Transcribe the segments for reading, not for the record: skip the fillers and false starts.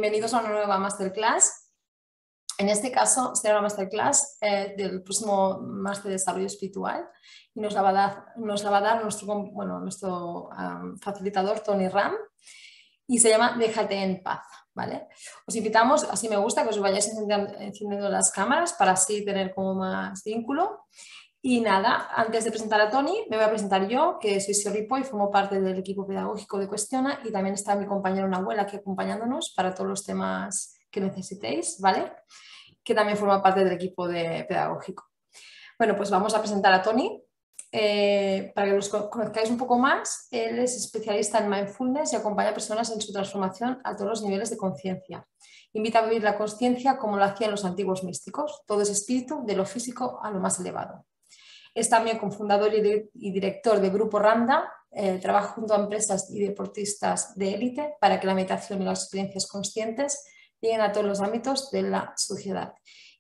bienvenidos a una nueva masterclass. En este caso será una masterclass del próximo máster de desarrollo espiritual y nos la va a dar nuestro facilitador Tony Ram y se llama Déjate en paz, ¿vale? Os invitamos, así me gusta, que os vayáis encendiendo las cámaras para así tener como más vínculo. Y nada, antes de presentar a Tony, me voy a presentar yo, que soy Sio Ripoll y formo parte del equipo pedagógico de Cuestiona, y también está mi compañera Nahuel aquí acompañándonos para todos los temas que necesitéis, ¿vale? Que también forma parte del equipo pedagógico. Bueno, pues vamos a presentar a Tony. Para que los conozcáis un poco más, él es especialista en mindfulness y acompaña a personas en su transformación a todos los niveles de conciencia. Invita a vivir la conciencia como lo hacían los antiguos místicos. Todo es espíritu, de lo físico a lo más elevado. Es también cofundador y director del Grupo Randa. Trabaja junto a empresas y deportistas de élite para que la meditación y las experiencias conscientes lleguen a todos los ámbitos de la sociedad.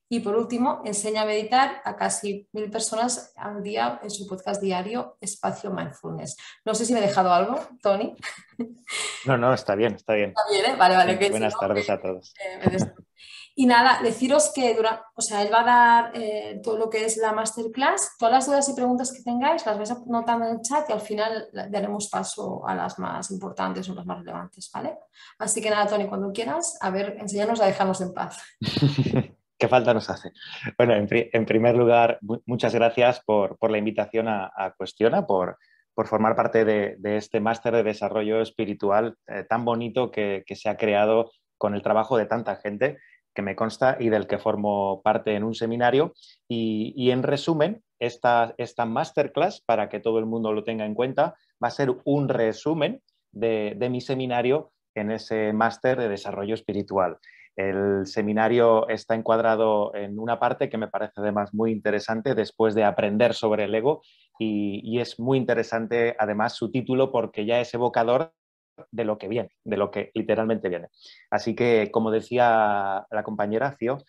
Y por último, enseña a meditar a casi 1000 personas al día en su podcast diario Espacio Mindfulness. No sé si me he dejado algo, Tony. No, está bien, está bien. Está bien, ¿eh? Vale, Sí, que si buenas no, tardes a todos. Y nada, deciros que él va a dar todo lo que es la masterclass. Todas las dudas y preguntas que tengáis las vais anotando en el chat y al final daremos paso a las más importantes o las más relevantes, ¿vale? Así que nada, Tony, cuando quieras, a ver, enséñanos a dejarnos en paz. ¿Qué falta nos hace? Bueno, en primer lugar, muchas gracias por la invitación a Cuestiona, por formar parte de este máster de desarrollo espiritual tan bonito que se ha creado con el trabajo de tanta gente que me consta y del que formo parte en un seminario. Y en resumen, esta masterclass, para que todo el mundo lo tenga en cuenta, va a ser un resumen de mi seminario en ese máster de desarrollo espiritual. El seminario está encuadrado en una parte que me parece además muy interesante después de aprender sobre el ego y es muy interesante además su título porque ya es evocador de lo que viene, de lo que literalmente viene. Así que, como decía la compañera Cio,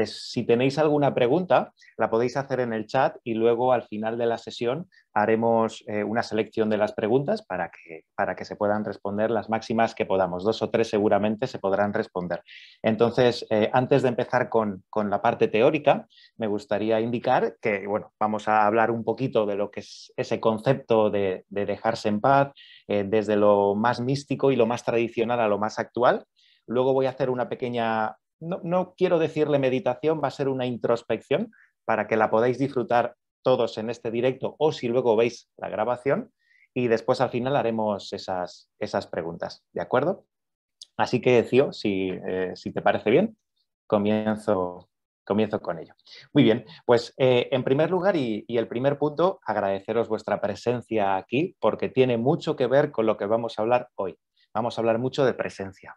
si tenéis alguna pregunta, la podéis hacer en el chat y luego al final de la sesión haremos una selección de las preguntas para que se puedan responder las máximas que podamos. 2 o 3 seguramente se podrán responder. Entonces, antes de empezar con la parte teórica, me gustaría indicar que, bueno, vamos a hablar un poquito de lo que es ese concepto de dejarse en paz, desde lo más místico y lo más tradicional a lo más actual. Luego voy a hacer una pequeña, no quiero decirle meditación, va a ser una introspección para que la podáis disfrutar todos en este directo o si luego veis la grabación y después al final haremos esas preguntas, ¿de acuerdo? Así que, Cio, si te parece bien, comienzo con ello. Muy bien, pues en primer lugar y el primer punto, agradeceros vuestra presencia aquí porque tiene mucho que ver con lo que vamos a hablar hoy. Vamos a hablar mucho de presencia.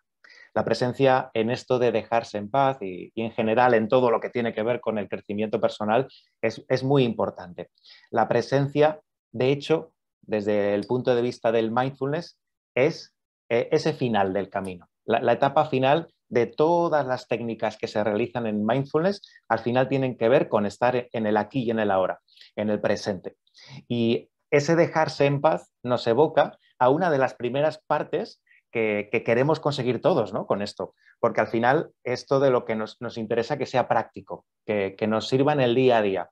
La presencia en esto de dejarse en paz y en general en todo lo que tiene que ver con el crecimiento personal es muy importante. La presencia, de hecho, desde el punto de vista del mindfulness, es ese final del camino. La etapa final de todas las técnicas que se realizan en mindfulness, al final tienen que ver con estar en el aquí y en el ahora, en el presente. Y ese dejarse en paz nos evoca a una de las primeras partes que queremos conseguir todos, ¿no? Con esto, porque al final esto de lo que nos interesa que sea práctico, que nos sirva en el día a día.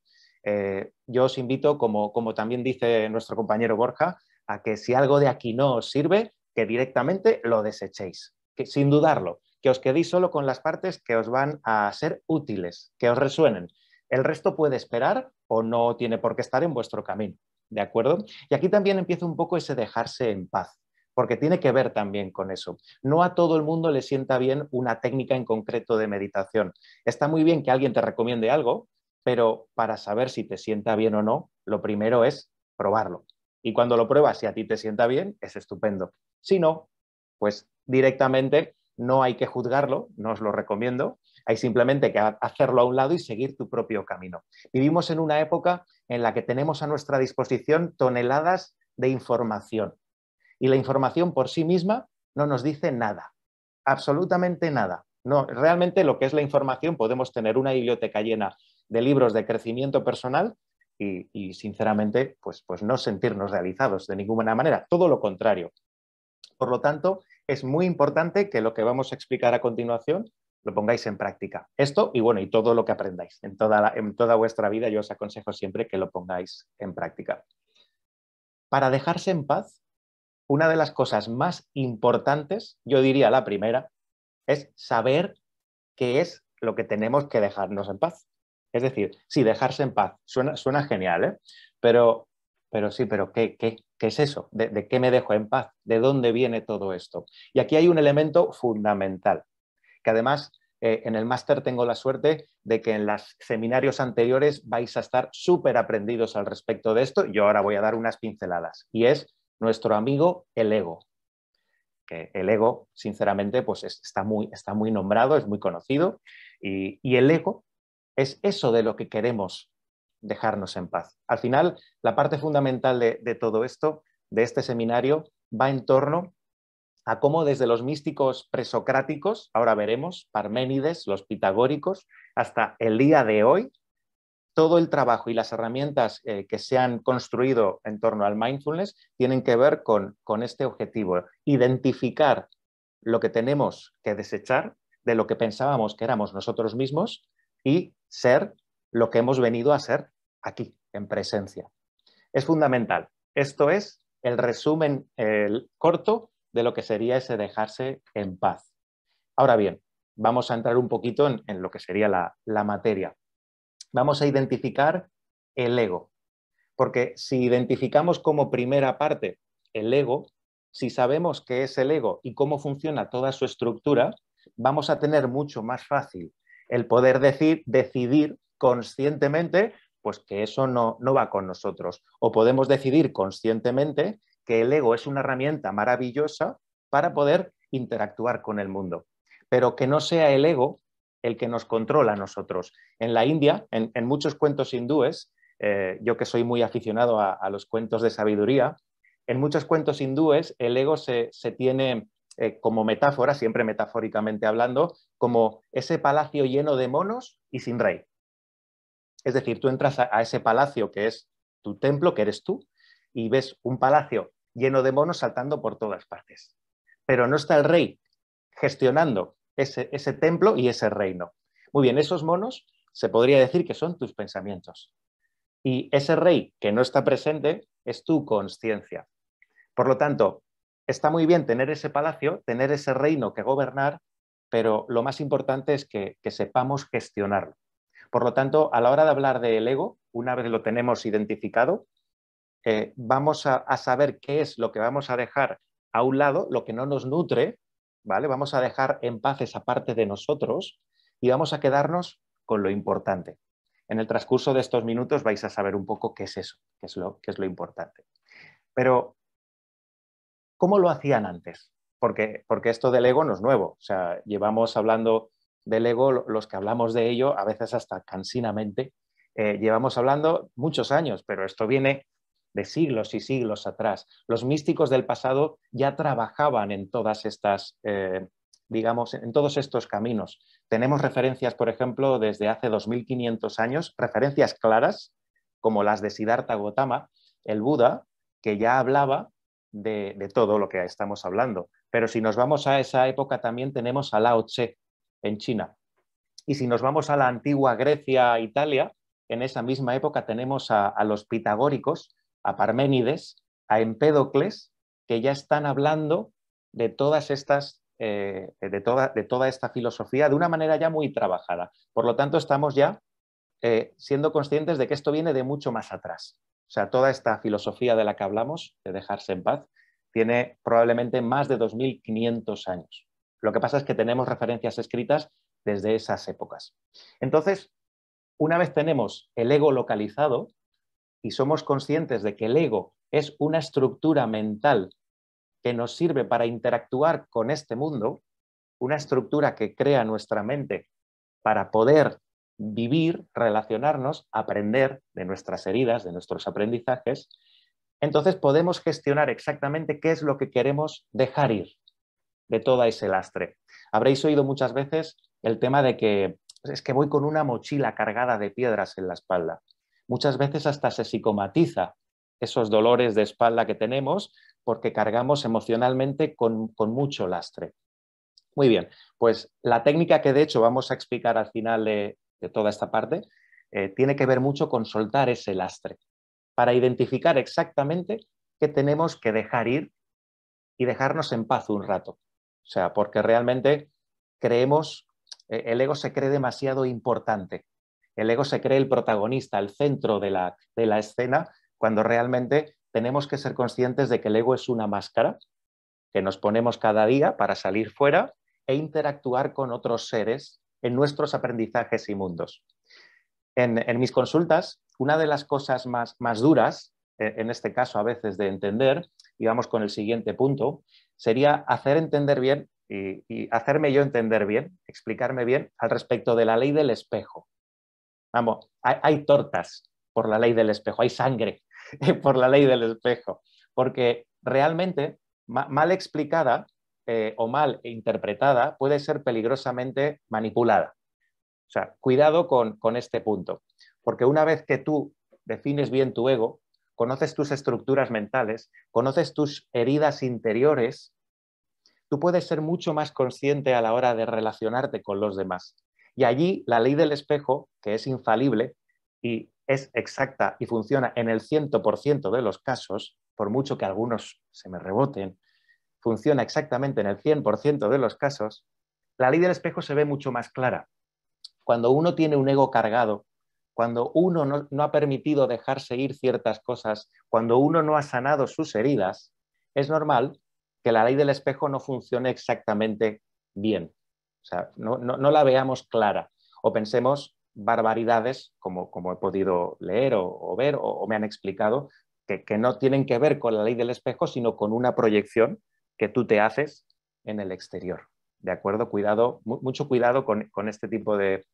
Yo os invito, como también dice nuestro compañero Borja, a que si algo de aquí no os sirve, que directamente lo desechéis, que, sin dudarlo, que os quedéis solo con las partes que os van a ser útiles, que os resuenen. El resto puede esperar o no tiene por qué estar en vuestro camino, ¿de acuerdo? Y aquí también empieza un poco ese dejarse en paz, porque tiene que ver también con eso. No a todo el mundo le sienta bien una técnica en concreto de meditación. Está muy bien que alguien te recomiende algo, pero para saber si te sienta bien o no, lo primero es probarlo. Y cuando lo pruebas, si a ti te sienta bien, es estupendo. Si no, pues directamente no hay que juzgarlo, no os lo recomiendo, hay simplemente que hacerlo a un lado y seguir tu propio camino. Vivimos en una época en la que tenemos a nuestra disposición toneladas de información y la información por sí misma no nos dice nada, absolutamente nada. No, realmente lo que es la información podemos tener una biblioteca llena de libros de crecimiento personal y sinceramente pues no sentirnos realizados de ninguna manera, todo lo contrario. Por lo tanto, es muy importante que lo que vamos a explicar a continuación lo pongáis en práctica. Esto y bueno, y todo lo que aprendáis. En toda vuestra vida yo os aconsejo siempre que lo pongáis en práctica. Para dejarse en paz, una de las cosas más importantes, yo diría la primera, es saber qué es lo que tenemos que dejarnos en paz. Es decir, sí, dejarse en paz, suena genial, ¿eh? Pero sí, pero ¿qué es eso? ¿De qué me dejo en paz? ¿De dónde viene todo esto? Y aquí hay un elemento fundamental, que además en el máster tengo la suerte de que en los seminarios anteriores vais a estar súper aprendidos al respecto de esto. Yo ahora voy a dar unas pinceladas, y es nuestro amigo el ego. Que el ego, sinceramente, pues está muy nombrado, es muy conocido, y el ego es eso de lo que queremos dejarnos en paz. Al final, la parte fundamental de todo esto, de este seminario, va en torno a cómo desde los místicos presocráticos, ahora veremos, Parménides, los pitagóricos, hasta el día de hoy, todo el trabajo y las herramientas que se han construido en torno al mindfulness tienen que ver con este objetivo, identificar lo que tenemos que desechar de lo que pensábamos que éramos nosotros mismos y ser lo que hemos venido a ser aquí, en presencia. Es fundamental. Esto es el resumen corto de lo que sería ese dejarse en paz. Ahora bien, vamos a entrar un poquito en lo que sería la materia. Vamos a identificar el ego, porque si identificamos como primera parte el ego, si sabemos qué es el ego y cómo funciona toda su estructura, vamos a tener mucho más fácil el poder decidir conscientemente pues que eso no va con nosotros. O podemos decidir conscientemente que el ego es una herramienta maravillosa para poder interactuar con el mundo, pero que no sea el ego el que nos controla a nosotros. En la India, en muchos cuentos hindúes, yo que soy muy aficionado a los cuentos de sabiduría, en muchos cuentos hindúes el ego se tiene como metáfora, siempre metafóricamente hablando, como ese palacio lleno de monos y sin rey. Es decir, tú entras a ese palacio que es tu templo, que eres tú, y ves un palacio lleno de monos saltando por todas partes. Pero no está el rey gestionando ese templo y ese reino. Muy bien, esos monos se podría decir que son tus pensamientos. Y ese rey que no está presente es tu conciencia. Por lo tanto, está muy bien tener ese palacio, tener ese reino que gobernar, pero lo más importante es que sepamos gestionarlo. Por lo tanto, a la hora de hablar del ego, una vez lo tenemos identificado, vamos a saber qué es lo que vamos a dejar a un lado, lo que no nos nutre, ¿vale? Vamos a dejar en paz esa parte de nosotros y vamos a quedarnos con lo importante. En el transcurso de estos minutos vais a saber un poco qué es eso, qué es lo importante. Pero, ¿cómo lo hacían antes? Porque esto del ego no es nuevo. O sea, llevamos hablando del ego, los que hablamos de ello, a veces hasta cansinamente, llevamos hablando muchos años, pero esto viene de siglos y siglos atrás. Los místicos del pasado ya trabajaban en todas estas, digamos, en todos estos caminos. Tenemos referencias, por ejemplo, desde hace 2500 años, referencias claras, como las de Siddhartha Gautama, el Buda, que ya hablaba de todo lo que estamos hablando. Pero si nos vamos a esa época, también tenemos a Lao Tse en China. Y si nos vamos a la antigua Grecia, Italia, en esa misma época tenemos a los pitagóricos, a Parménides, a Empédocles, que ya están hablando de todas estas, de toda esta filosofía de una manera ya muy trabajada. Por lo tanto, estamos ya siendo conscientes de que esto viene de mucho más atrás. O sea, toda esta filosofía de la que hablamos, de dejarse en paz, tiene probablemente más de 2500 años. Lo que pasa es que tenemos referencias escritas desde esas épocas. Entonces, una vez tenemos el ego localizado y somos conscientes de que el ego es una estructura mental que nos sirve para interactuar con este mundo, una estructura que crea nuestra mente para poder vivir, relacionarnos, aprender de nuestras heridas, de nuestros aprendizajes, entonces podemos gestionar exactamente qué es lo que queremos dejar ir de todo ese lastre. Habréis oído muchas veces el tema de que es que voy con una mochila cargada de piedras en la espalda. Muchas veces hasta se psicomatiza esos dolores de espalda que tenemos porque cargamos emocionalmente con mucho lastre. Muy bien, pues la técnica que de hecho vamos a explicar al final de toda esta parte tiene que ver mucho con soltar ese lastre para identificar exactamente qué tenemos que dejar ir y dejarnos en paz un rato. O sea, porque realmente creemos, el ego se cree demasiado importante. El ego se cree el protagonista, el centro de la escena, cuando realmente tenemos que ser conscientes de que el ego es una máscara que nos ponemos cada día para salir fuera e interactuar con otros seres en nuestros aprendizajes y mundos. En mis consultas, una de las cosas más duras, en este caso a veces de entender, y vamos con el siguiente punto, sería hacer entender bien y hacerme yo entender bien, explicarme bien al respecto de la ley del espejo. Vamos, hay tortas por la ley del espejo, hay sangre por la ley del espejo, porque realmente mal explicada o mal interpretada puede ser peligrosamente manipulada. O sea, cuidado con este punto, porque una vez que tú defines bien tu ego, conoces tus estructuras mentales, conoces tus heridas interiores, tú puedes ser mucho más consciente a la hora de relacionarte con los demás. Y allí la ley del espejo, que es infalible y es exacta y funciona en el 100% de los casos, por mucho que algunos se me reboten, funciona exactamente en el 100% de los casos, la ley del espejo se ve mucho más clara. Cuando uno tiene un ego cargado, cuando uno no ha permitido dejarse ir ciertas cosas, cuando uno no ha sanado sus heridas, es normal que la ley del espejo no funcione exactamente bien. O sea, no la veamos clara o pensemos barbaridades, como he podido leer o ver o me han explicado, que no tienen que ver con la ley del espejo, sino con una proyección que tú te haces en el exterior. ¿De acuerdo? Cuidado, mucho cuidado con este tipo de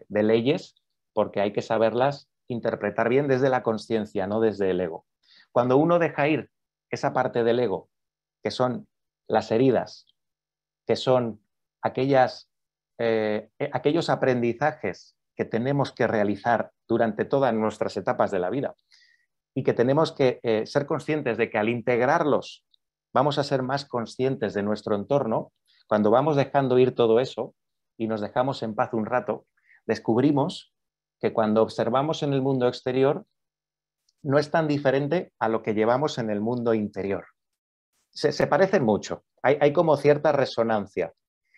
leyes, porque hay que saberlas interpretar bien desde la conciencia, no desde el ego. Cuando uno deja ir esa parte del ego, que son las heridas, que son aquellos aprendizajes que tenemos que realizar durante todas nuestras etapas de la vida y que tenemos que ser conscientes de que al integrarlos vamos a ser más conscientes de nuestro entorno, cuando vamos dejando ir todo eso y nos dejamos en paz un rato, descubrimos que cuando observamos en el mundo exterior no es tan diferente a lo que llevamos en el mundo interior. Se parecen mucho, hay como cierta resonancia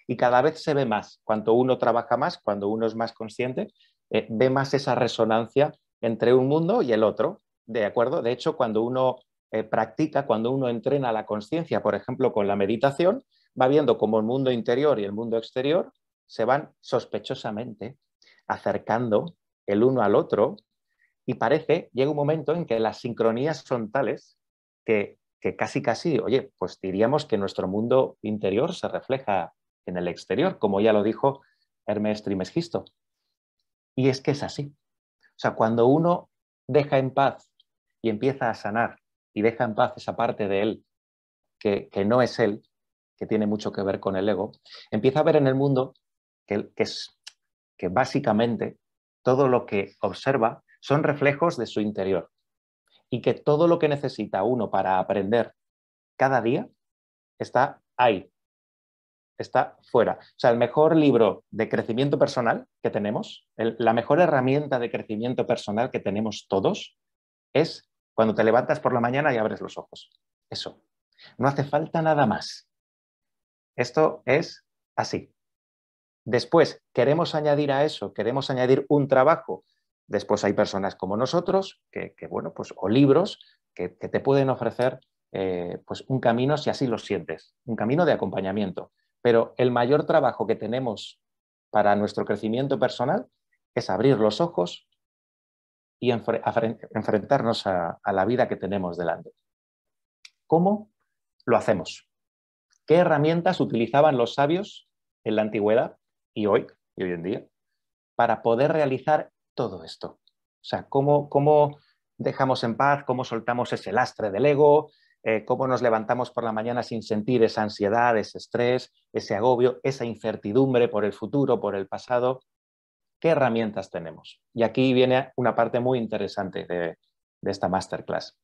y cada vez se ve más. Cuanto uno trabaja más, cuando uno es más consciente, ve más esa resonancia entre un mundo y el otro, ¿de acuerdo? De hecho, cuando uno practica, cuando uno entrena la conciencia, por ejemplo, con la meditación, va viendo cómo el mundo interior y el mundo exterior se van sospechosamente acercando el uno al otro y llega un momento en que las sincronías son tales que casi, oye, pues diríamos que nuestro mundo interior se refleja en el exterior, como ya lo dijo Hermes Trismegisto. Y es que es así. O sea, cuando uno deja en paz y empieza a sanar y deja en paz esa parte de él que no es él, que tiene mucho que ver con el ego, empieza a ver en el mundo que básicamente todo lo que observa son reflejos de su interior y que todo lo que necesita uno para aprender cada día está ahí, está fuera. O sea, el mejor libro de crecimiento personal que tenemos, la mejor herramienta de crecimiento personal que tenemos todos es cuando te levantas por la mañana y abres los ojos. Eso. No hace falta nada más. Esto es así. Después, queremos añadir a eso, queremos añadir un trabajo. Después hay personas como nosotros, bueno, pues, o libros que te pueden ofrecer pues un camino, si así lo sientes, un camino de acompañamiento. Pero el mayor trabajo que tenemos para nuestro crecimiento personal es abrir los ojos y enfrentarnos a la vida que tenemos delante. ¿Cómo lo hacemos? ¿Qué herramientas utilizaban los sabios en la antigüedad y hoy en día para poder realizar todo esto? O sea, ¿cómo dejamos en paz, cómo soltamos ese lastre del ego, cómo nos levantamos por la mañana sin sentir esa ansiedad, ese estrés, ese agobio, esa incertidumbre por el futuro, por el pasado? ¿Qué herramientas tenemos? Y aquí viene una parte muy interesante de esta masterclass.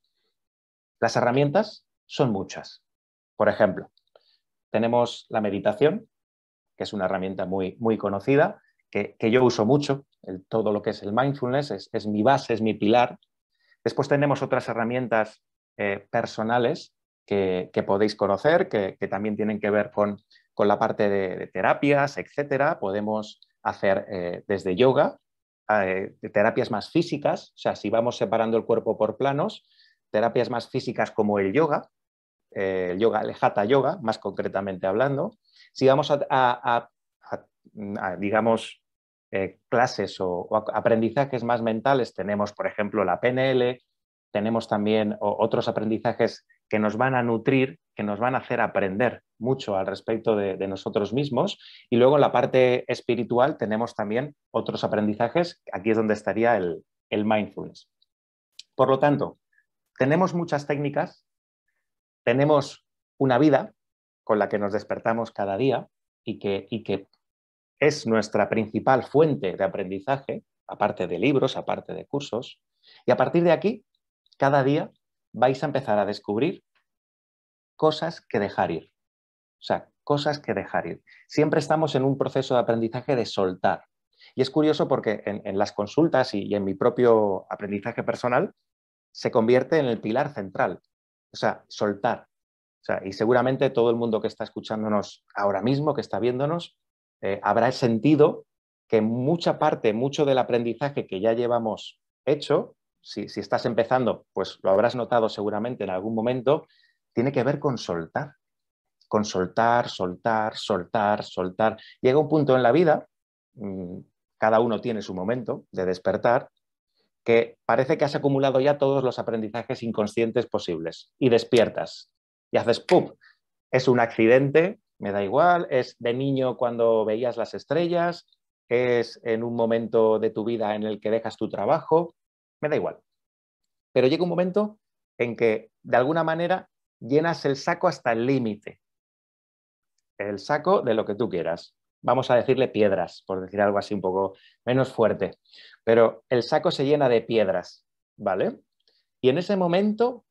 Las herramientas son muchas. Por ejemplo, tenemos la meditación, que es una herramienta muy, muy conocida, que yo uso mucho. Todo lo que es el mindfulness es mi base, es mi pilar. Después tenemos otras herramientas personales que podéis conocer, que también tienen que ver con la parte de terapias, etcétera. Podemos hacer desde yoga, terapias más físicas, o sea, si vamos separando el cuerpo por planos, terapias más físicas como el yoga, el Hatha Yoga, más concretamente hablando. Si vamos a digamos, clases o aprendizajes más mentales, tenemos, por ejemplo, la PNL, tenemos también otros aprendizajes que nos van a nutrir, que nos van a hacer aprender mucho al respecto de nosotros mismos. Y luego en la parte espiritual tenemos también otros aprendizajes, aquí es donde estaría el mindfulness. Por lo tanto, tenemos muchas técnicas, tenemos una vida con la que nos despertamos cada día y que es nuestra principal fuente de aprendizaje, aparte de libros, aparte de cursos. Y a partir de aquí, cada día vais a empezar a descubrir cosas que dejar ir. O sea, cosas que dejar ir. Siempre estamos en un proceso de aprendizaje de soltar. Y es curioso porque en las consultas y en mi propio aprendizaje personal se convierte en el pilar central. O sea, soltar. O sea, y seguramente todo el mundo que está escuchándonos ahora mismo, que está viéndonos, habrá sentido que mucha parte, mucho del aprendizaje que ya llevamos hecho, si estás empezando, pues lo habrás notado seguramente en algún momento, tiene que ver con soltar. Con soltar, soltar, soltar, soltar. Llega un punto en la vida, cada uno tiene su momento de despertar, que parece que has acumulado ya todos los aprendizajes inconscientes posibles y despiertas y haces ¡pum! Es un accidente, me da igual, es de niño cuando veías las estrellas, es en un momento de tu vida en el que dejas tu trabajo, me da igual. Pero llega un momento en que de alguna manera llenas el saco hasta el límite. El saco de lo que tú quieras. Vamos a decirle piedras, por decir algo así un poco menos fuerte. Pero el saco se llena de piedras, ¿vale? Y en ese momento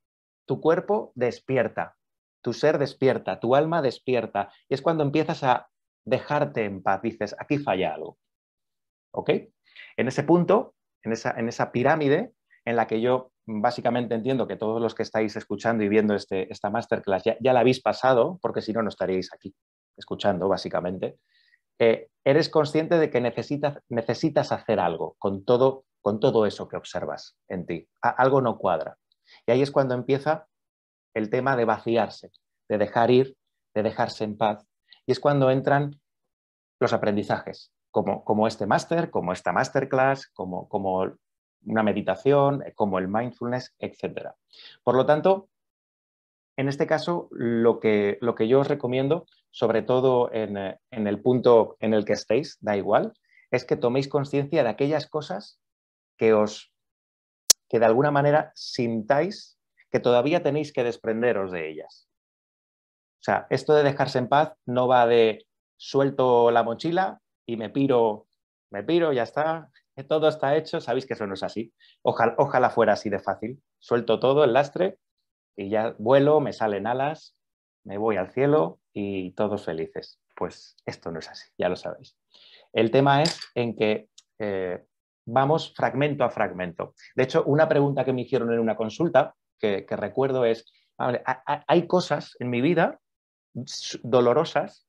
tu cuerpo despierta, tu ser despierta, tu alma despierta. Y es cuando empiezas a dejarte en paz. Dices, aquí falla algo. ¿Ok? En ese punto, en esa pirámide en la que yo básicamente entiendo que todos los que estáis escuchando y viendo esta masterclass ya la habéis pasado, porque si no, no estaríais aquí escuchando, básicamente. Eres consciente de que necesitas hacer algo con todo eso que observas en ti. Algo no cuadra. Y ahí es cuando empieza el tema de vaciarse, de dejar ir, de dejarse en paz. Y es cuando entran los aprendizajes, como este máster, como esta masterclass, como una meditación, como el mindfulness, etc. Por lo tanto, en este caso, lo que yo os recomiendo, sobre todo en el punto en el que estéis, da igual, es que toméis conciencia de aquellas cosas que de alguna manera sintáis que todavía tenéis que desprenderos de ellas. O sea, esto de dejarse en paz no va de suelto la mochila y me piro, ya está, todo está hecho, sabéis que eso no es así. Ojalá fuera así de fácil. Suelto todo el lastre y ya vuelo, me salen alas, me voy al cielo y todos felices. Pues esto no es así, ya lo sabéis. El tema es en que vamos fragmento a fragmento. De hecho, una pregunta que me hicieron en una consulta que recuerdo es, vale, hay cosas en mi vida dolorosas,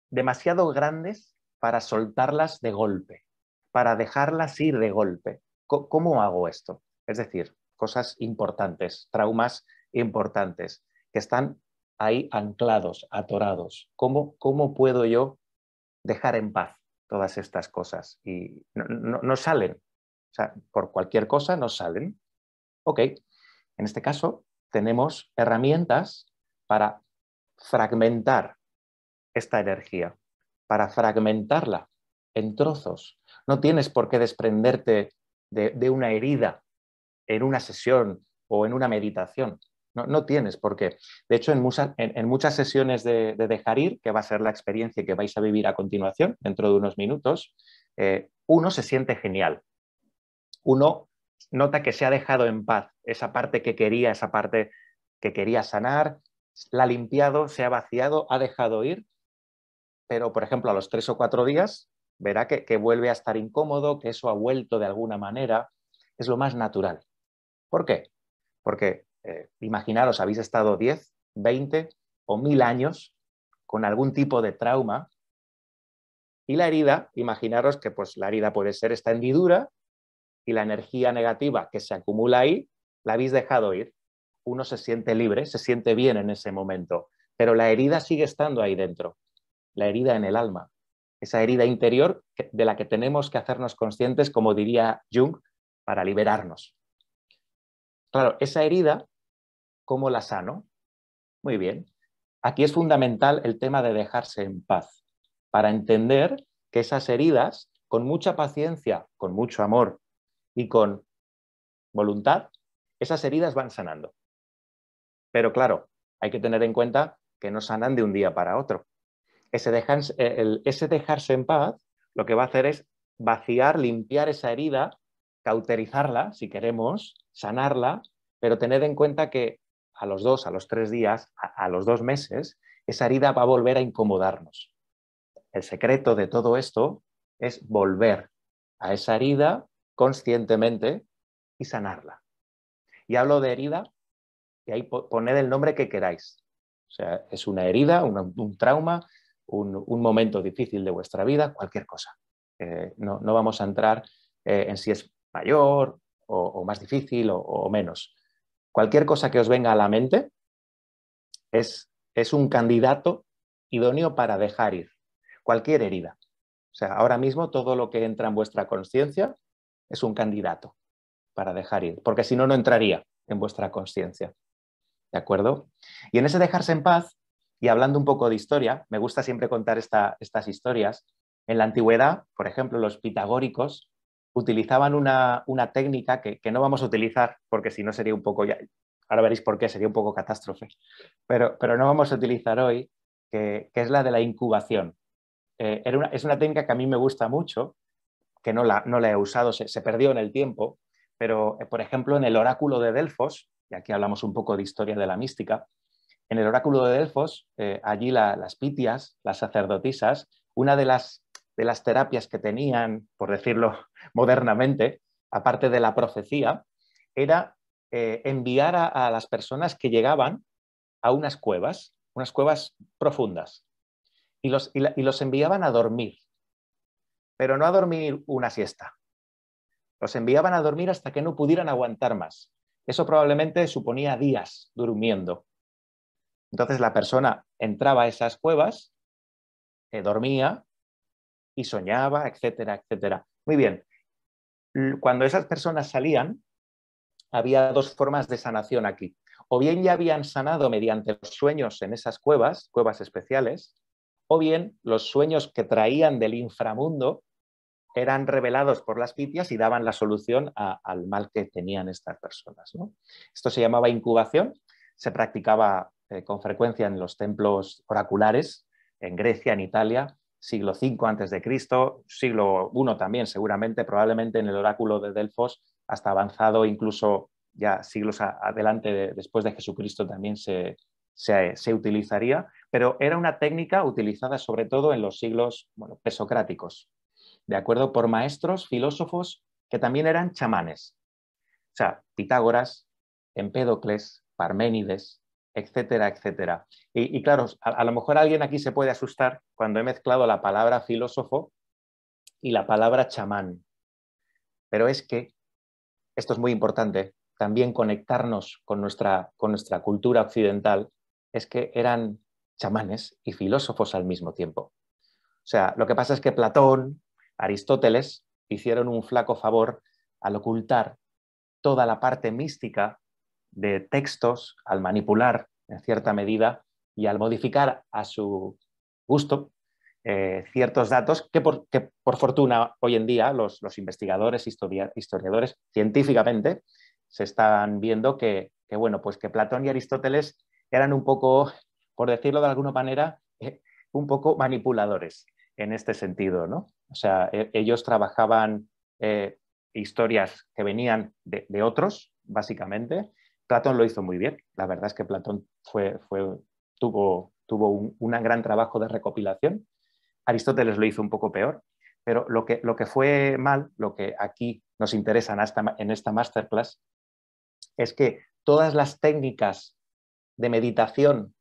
demasiado grandes para soltarlas de golpe, para dejarlas ir de golpe. ¿Cómo hago esto? Es decir, cosas importantes, traumas importantes, que están ahí anclados, atorados. ¿Cómo puedo yo dejar en paz todas estas cosas? Y no salen. O sea, por cualquier cosa no salen. Ok, en este caso tenemos herramientas para fragmentar esta energía, para fragmentarla en trozos. No tienes por qué desprenderte de una herida en una sesión o en una meditación. No tienes por qué. De hecho, en muchas sesiones de dejar ir, que va a ser la experiencia que vais a vivir a continuación, dentro de unos minutos, uno se siente genial. Uno nota que se ha dejado en paz esa parte que quería sanar, la ha limpiado, se ha vaciado, ha dejado ir, pero por ejemplo a los 3 o 4 días verá que vuelve a estar incómodo, que eso ha vuelto de alguna manera. Es lo más natural. ¿Por qué? Porque imaginaros, habéis estado 10, 20 o 1000 años con algún tipo de trauma y la herida, imaginaros que pues, la herida puede ser esta hendidura y la energía negativa que se acumula ahí, la habéis dejado ir. Uno se siente libre, se siente bien en ese momento, pero la herida sigue estando ahí dentro, la herida en el alma, esa herida interior de la que tenemos que hacernos conscientes, como diría Jung, para liberarnos. Claro, esa herida, ¿cómo la sano? Muy bien. Aquí es fundamental el tema de dejarse en paz, para entender que esas heridas, con mucha paciencia, con mucho amor y con voluntad, esas heridas van sanando. Pero claro, hay que tener en cuenta que no sanan de un día para otro. Ese dejarse en paz lo que va a hacer es vaciar, limpiar esa herida, cauterizarla, si queremos, sanarla, pero tened en cuenta que a los 2, a los 3 días, a los 2 meses, esa herida va a volver a incomodarnos. El secreto de todo esto es volver a esa herida conscientemente y sanarla. Y hablo de herida y ahí poned el nombre que queráis. O sea, es una herida, un trauma, un momento difícil de vuestra vida, cualquier cosa. No vamos a entrar en si es mayor o más difícil o menos. Cualquier cosa que os venga a la mente es un candidato idóneo para dejar ir. Cualquier herida. O sea, ahora mismo todo lo que entra en vuestra conciencia es un candidato para dejar ir, porque si no, no entraría en vuestra conciencia. ¿De acuerdo? Y en ese dejarse en paz, y hablando un poco de historia, me gusta siempre contar estas historias. En la antigüedad, por ejemplo, los pitagóricos utilizaban una técnica que no vamos a utilizar, porque si no sería un poco, ya, ahora veréis por qué, sería un poco catástrofe, pero no vamos a utilizar hoy, que es la de la incubación. Es una técnica que a mí me gusta mucho, que no la he usado, se perdió en el tiempo, pero por ejemplo en el oráculo de Delfos, y aquí hablamos un poco de historia de la mística, en el oráculo de Delfos, allí las pitias, las sacerdotisas, una de las terapias que tenían, por decirlo modernamente, aparte de la profecía, era enviar a las personas que llegaban a unas cuevas profundas, y los enviaban a dormir, pero no a dormir una siesta. Los enviaban a dormir hasta que no pudieran aguantar más. Eso probablemente suponía días durmiendo. Entonces la persona entraba a esas cuevas, dormía y soñaba, etcétera, etcétera. Muy bien. Cuando esas personas salían, había 2 formas de sanación aquí. O bien ya habían sanado mediante los sueños en esas cuevas especiales, o bien los sueños que traían del inframundo eran revelados por las pitias y daban la solución al mal que tenían estas personas, ¿no? Esto se llamaba incubación, se practicaba con frecuencia en los templos oraculares, en Grecia, en Italia, siglo V a.C., siglo I también seguramente, probablemente en el oráculo de Delfos, hasta avanzado incluso ya siglos adelante después de Jesucristo también se utilizaría, pero era una técnica utilizada sobre todo en los siglos presocráticos, ¿de acuerdo? Por maestros, filósofos que también eran chamanes. O sea, Pitágoras, Empédocles, Parménides, etcétera, etcétera. Y claro, a lo mejor alguien aquí se puede asustar cuando he mezclado la palabra filósofo y la palabra chamán. Pero es que, esto es muy importante, también conectarnos con nuestra cultura occidental, es que eran chamanes y filósofos al mismo tiempo. O sea, lo que pasa es que Platón, Aristóteles hicieron un flaco favor al ocultar toda la parte mística de textos, al manipular en cierta medida y al modificar a su gusto ciertos datos que por fortuna hoy en día los investigadores, historiadores, científicamente se están viendo bueno, pues que Platón y Aristóteles eran un poco, por decirlo de alguna manera, un poco manipuladores en este sentido, ¿no? O sea, ellos trabajaban historias que venían de otros, básicamente. Platón lo hizo muy bien. La verdad es que Platón tuvo un gran trabajo de recopilación. Aristóteles lo hizo un poco peor, pero lo que fue mal, lo que aquí nos interesa en esta masterclass, es que todas las técnicas de meditación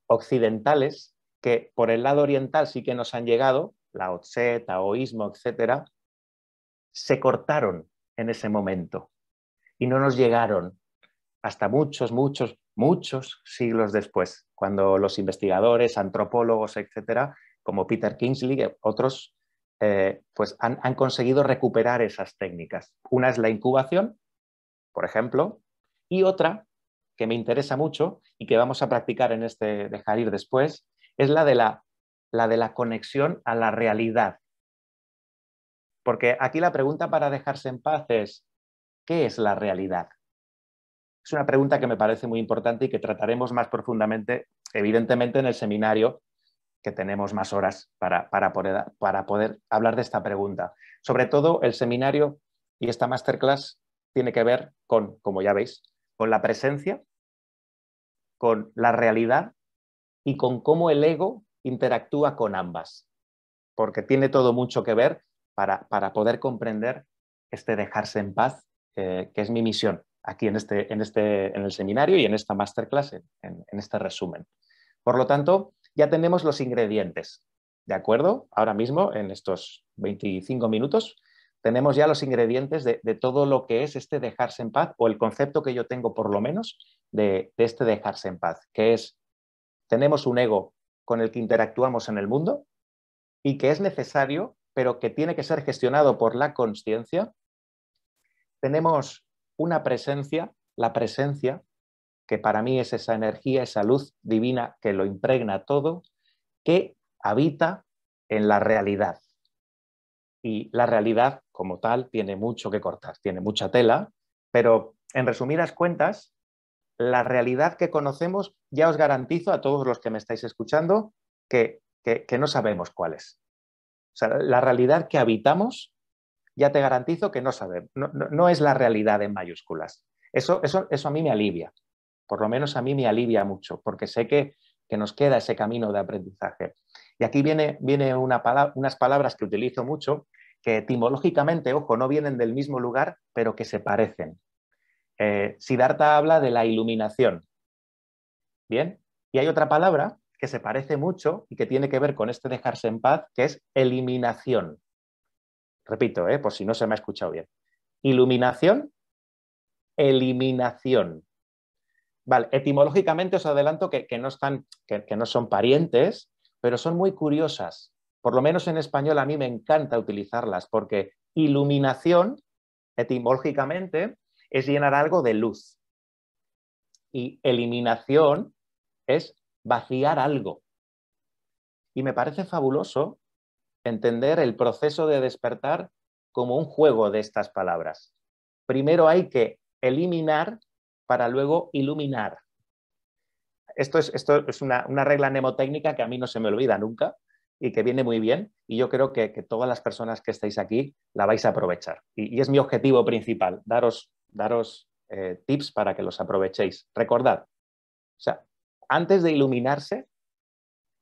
occidentales, que por el lado oriental sí que nos han llegado, Lao Tse, taoísmo, etcétera, se cortaron en ese momento y no nos llegaron hasta muchos siglos después, cuando los investigadores, antropólogos, etcétera, como Peter Kingsley, otros, pues han conseguido recuperar esas técnicas. Una es la incubación, por ejemplo, y otra que me interesa mucho y que vamos a practicar en este dejar ir después, es la de la conexión a la realidad. Porque aquí la pregunta para dejarse en paz es, ¿qué es la realidad? Es una pregunta que me parece muy importante y que trataremos más profundamente, evidentemente, en el seminario, que tenemos más horas para poder hablar de esta pregunta. Sobre todo, el seminario y esta masterclass tiene que ver con, como ya veis, con la presencia, con la realidad y con cómo el ego interactúa con ambas, porque tiene todo mucho que ver para poder comprender este dejarse en paz, que es mi misión aquí en el seminario y en esta masterclass, en este resumen. Por lo tanto, ya tenemos los ingredientes, ¿de acuerdo? Ahora mismo, en estos 25 minutos, tenemos ya los ingredientes de todo lo que es este dejarse en paz, o el concepto que yo tengo por lo menos de este dejarse en paz, que es, tenemos un ego con el que interactuamos en el mundo y que es necesario, pero que tiene que ser gestionado por la consciencia. Tenemos una presencia, la presencia, que para mí es esa energía, esa luz divina que lo impregna todo, que habita en la realidad. Y la realidad, como tal, tiene mucho que cortar, tiene mucha tela, pero en resumidas cuentas, la realidad que conocemos, ya os garantizo a todos los que me estáis escuchando que no sabemos cuál es. O sea, la realidad que habitamos, ya te garantizo que no sabemos, no es la realidad en mayúsculas. Eso a mí me alivia, por lo menos a mí me alivia mucho, porque sé que nos queda ese camino de aprendizaje. Y aquí viene unas palabras que utilizo mucho, que etimológicamente, ojo, no vienen del mismo lugar, pero que se parecen. Siddhartha habla de la iluminación. Bien, y hay otra palabra que se parece mucho y que tiene que ver con este dejarse en paz, que es eliminación. Repito, por si no se me ha escuchado bien. Iluminación, eliminación. Vale, etimológicamente os adelanto que no son parientes, pero son muy curiosas. Por lo menos en español a mí me encanta utilizarlas, porque iluminación, etimológicamente, es llenar algo de luz. Y eliminación es vaciar algo. Y me parece fabuloso entender el proceso de despertar como un juego de estas palabras. Primero hay que eliminar para luego iluminar. Esto es una regla mnemotécnica que a mí no se me olvida nunca y que viene muy bien, y yo creo que todas las personas que estáis aquí la vais a aprovechar. Y es mi objetivo principal, daros tips para que los aprovechéis. Recordad, o sea, antes de iluminarse,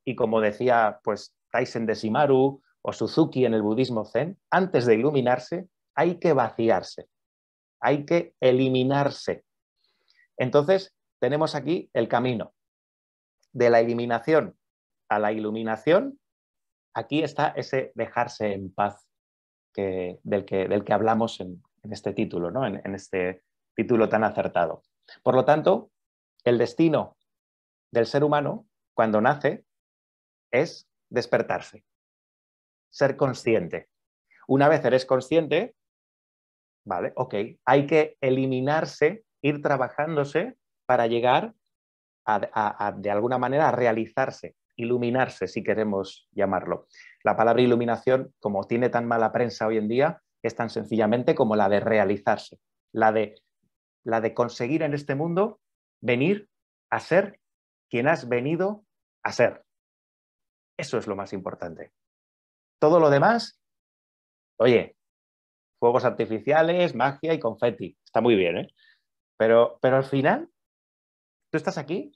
y como decía pues Taisen de Shimaru o Suzuki en el budismo zen, antes de iluminarse hay que vaciarse, hay que eliminarse. Entonces tenemos aquí el camino de la eliminación a la iluminación. Aquí está ese dejarse en paz del que hablamos en este título, ¿no? en este título tan acertado. Por lo tanto, el destino del ser humano cuando nace es despertarse, ser consciente. Una vez eres consciente, vale, ok, hay que eliminarse, ir trabajándose para llegar de alguna manera a realizarse, iluminarse, si queremos llamarlo. La palabra iluminación, como tiene tan mala prensa hoy en día, es tan sencillamente como la de realizarse, la de conseguir en este mundo venir a ser quien has venido a ser. Eso es lo más importante. Todo lo demás, oye, fuegos artificiales, magia y confeti. Está muy bien, ¿eh? Pero al final, tú estás aquí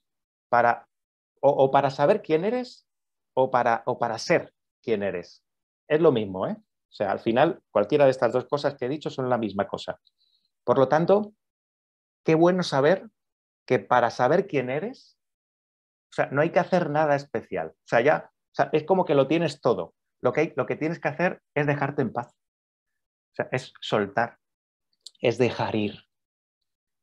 o para saber quién eres o para ser quién eres. Es lo mismo, ¿eh? O sea, al final, cualquiera de estas dos cosas que he dicho son la misma cosa. Por lo tanto, qué bueno saber que para saber quién eres, o sea, no hay que hacer nada especial. O sea, es como que lo tienes todo. Lo que tienes que hacer es dejarte en paz. O sea, es soltar, es dejar ir.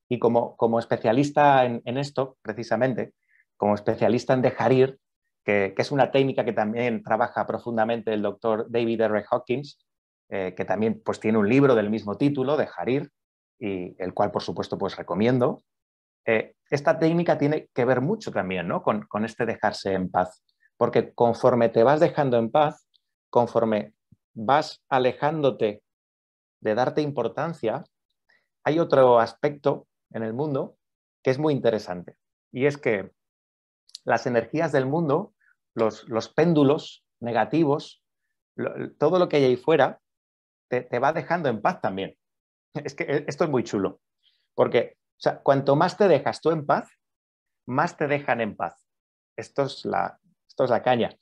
Y como especialista en esto, precisamente, como especialista en dejar ir, que es una técnica que también trabaja profundamente el doctor David R. Hawkins, que también pues, tiene un libro del mismo título, Dejar ir, y el cual, por supuesto, pues recomiendo. Esta técnica tiene que ver mucho también, ¿no? con este dejarse en paz, porque conforme te vas dejando en paz, conforme vas alejándote de darte importancia, hay otro aspecto en el mundo que es muy interesante, y es que las energías del mundo, los péndulos negativos, todo lo que hay ahí fuera, te va dejando en paz también. Es que esto es muy chulo, porque o sea, cuanto más te dejas tú en paz, más te dejan en paz. Esto es la caña.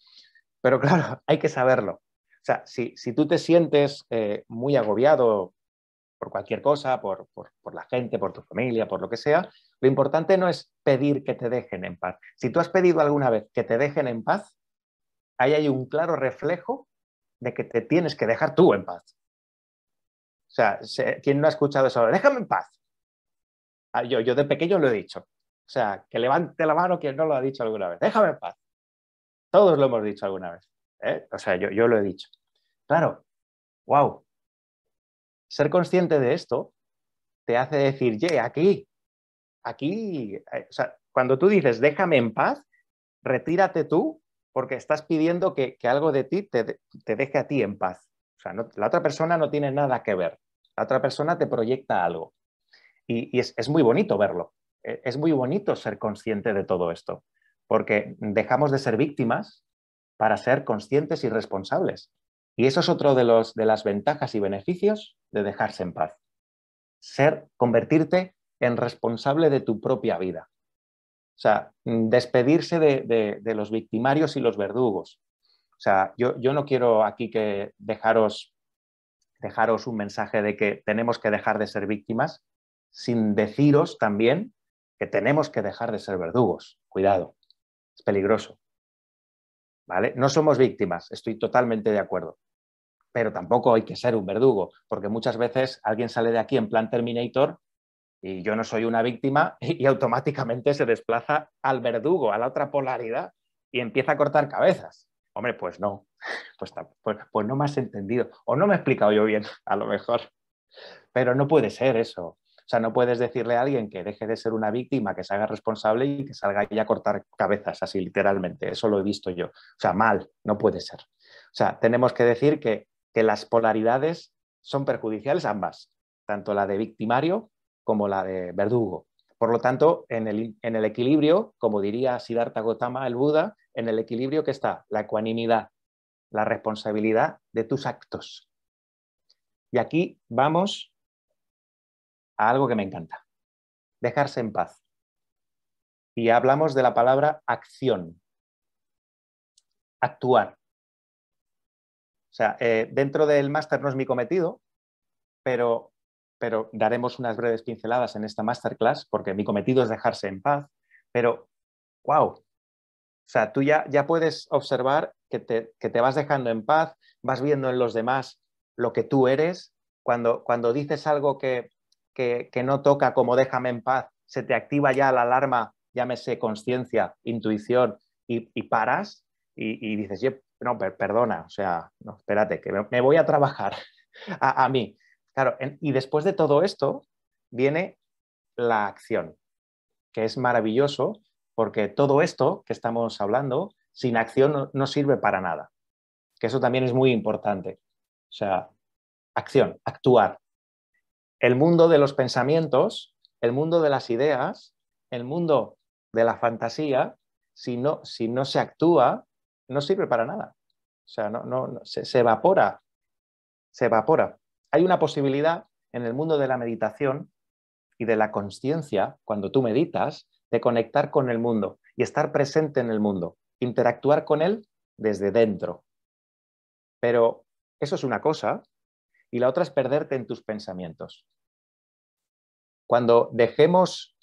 Pero claro, hay que saberlo. O sea, si tú te sientes muy agobiado por cualquier cosa, por la gente, por tu familia, por lo que sea, lo importante no es pedir que te dejen en paz. Si tú has pedido alguna vez que te dejen en paz, ahí hay un claro reflejo de que te tienes que dejar tú en paz. O sea, ¿quién no ha escuchado eso? Déjame en paz. Yo de pequeño lo he dicho. O sea, que levante la mano quien no lo ha dicho alguna vez. Déjame en paz. Todos lo hemos dicho alguna vez. ¿Eh? O sea, yo lo he dicho. Claro, wow. Ser consciente de esto te hace decir, aquí, o sea, cuando tú dices, déjame en paz, retírate tú porque estás pidiendo que algo de ti te deje a ti en paz. O sea, la otra persona no tiene nada que ver. La otra persona te proyecta algo. Y es muy bonito verlo. Es muy bonito ser consciente de todo esto, porque dejamos de ser víctimas para ser conscientes y responsables. Y eso es otro de las ventajas y beneficios de dejarse en paz. Convertirte en responsable de tu propia vida. O sea, despedirse de los victimarios y los verdugos. O sea, yo no quiero aquí que dejaros un mensaje de que tenemos que dejar de ser víctimas, sin deciros también que tenemos que dejar de ser verdugos. Cuidado, es peligroso. ¿Vale? No somos víctimas, estoy totalmente de acuerdo. Pero tampoco hay que ser un verdugo, porque muchas veces alguien sale de aquí en plan Terminator y yo no soy una víctima y automáticamente se desplaza al verdugo, a la otra polaridad y empieza a cortar cabezas. Hombre, pues no, pues no me has entendido o no me he explicado yo bien, a lo mejor. Pero no puede ser eso. O sea, no puedes decirle a alguien que deje de ser una víctima, que se haga responsable y que salga ahí a cortar cabezas, así literalmente. Eso lo he visto yo. O sea, mal, no puede ser. O sea, tenemos que decir que las polaridades son perjudiciales ambas, tanto la de victimario como la de verdugo. Por lo tanto, en el equilibrio, como diría Siddhartha Gautama, el Buda, en el equilibrio que está la ecuanimidad, la responsabilidad de tus actos. Y aquí vamos a algo que me encanta, dejarse en paz. Y hablamos de la palabra acción, actuar. O sea, dentro del máster no es mi cometido, pero daremos unas breves pinceladas en esta masterclass, porque mi cometido es dejarse en paz. Pero, wow, o sea, tú ya puedes observar que te vas dejando en paz, vas viendo en los demás lo que tú eres. Cuando dices algo que no toca como déjame en paz, se te activa ya la alarma, llámese conciencia, intuición, y paras y dices, no, perdona, o sea, no, espérate, que me voy a trabajar a mí. Claro, y después de todo esto viene la acción, que es maravilloso porque todo esto que estamos hablando, sin acción no sirve para nada, que eso también es muy importante. O sea, acción, actuar. El mundo de los pensamientos, el mundo de las ideas, el mundo de la fantasía, si no se actúa, no sirve para nada. O sea, se evapora. Se evapora. hay una posibilidad en el mundo de la meditación y de la consciencia, cuando tú meditas, de conectar con el mundo y estar presente en el mundo, interactuar con él desde dentro. Pero eso es una cosa, y la otra es perderte en tus pensamientos. Cuando dejemos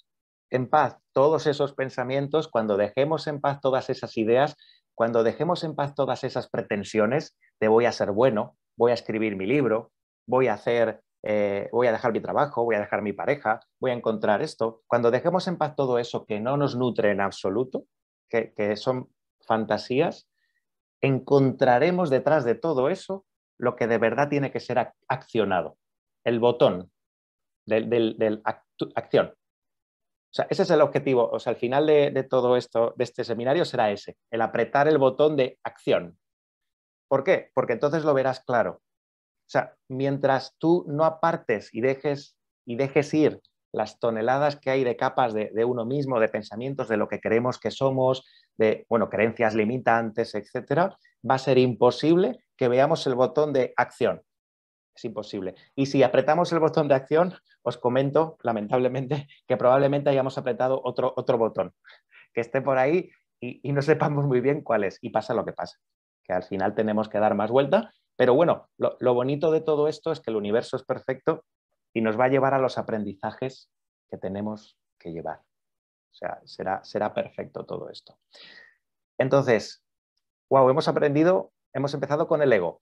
en paz todos esos pensamientos, cuando dejemos en paz todas esas ideas, cuando dejemos en paz todas esas pretensiones de voy a ser bueno, voy a escribir mi libro, voy a dejar mi trabajo, voy a dejar mi pareja, voy a encontrar esto, cuando dejemos en paz todo eso que no nos nutre en absoluto, que son fantasías, encontraremos detrás de todo eso lo que de verdad tiene que ser accionado, el botón del acción. O sea, ese es el objetivo. O sea, al final de todo esto, de este seminario, será ese, el apretar el botón de acción. ¿Por qué? Porque entonces lo verás claro. O sea, mientras tú no apartes y dejes ir las toneladas que hay de capas de uno mismo, de pensamientos, de lo que creemos que somos, de, bueno, creencias limitantes, etcétera, va a ser imposible que veamos el botón de acción. Es imposible. Y si apretamos el botón de acción, os comento, lamentablemente, que probablemente hayamos apretado otro botón, que esté por ahí y no sepamos muy bien cuál es. Y pasa lo que pasa, que al final tenemos que dar más vuelta. Pero bueno, lo bonito de todo esto es que el universo es perfecto y nos va a llevar a los aprendizajes que tenemos que llevar. O sea, será perfecto todo esto. Entonces, wow, hemos empezado con el ego.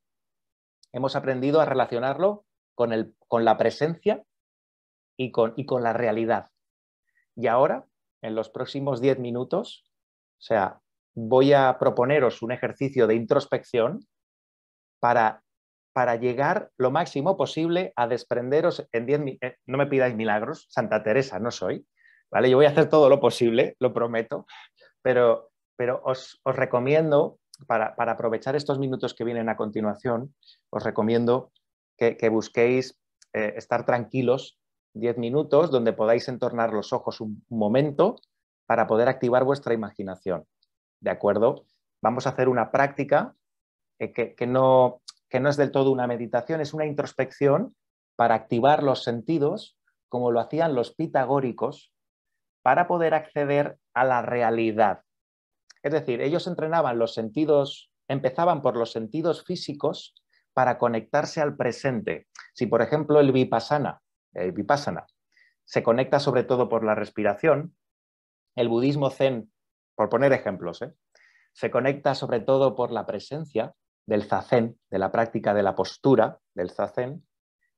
Hemos aprendido a relacionarlo con la presencia y con la realidad. Y ahora, en los próximos 10 minutos, o sea, voy a proponeros un ejercicio de introspección para llegar lo máximo posible a desprenderos en 10 minutos. No me pidáis milagros, Santa Teresa no soy, ¿vale? Yo voy a hacer todo lo posible, lo prometo, pero os recomiendo, para aprovechar estos minutos que vienen a continuación, os recomiendo que busquéis estar tranquilos 10 minutos donde podáis entornar los ojos un momento para poder activar vuestra imaginación. ¿De acuerdo? Vamos a hacer una práctica que no es del todo una meditación, es una introspección para activar los sentidos, como lo hacían los pitagóricos, para poder acceder a la realidad. Es decir, ellos entrenaban los sentidos, empezaban por los sentidos físicos para conectarse al presente. Si, por ejemplo, el vipassana se conecta sobre todo por la respiración, el budismo zen, por poner ejemplos, se conecta sobre todo por la presencia del zazen, de la práctica de la postura del zazen.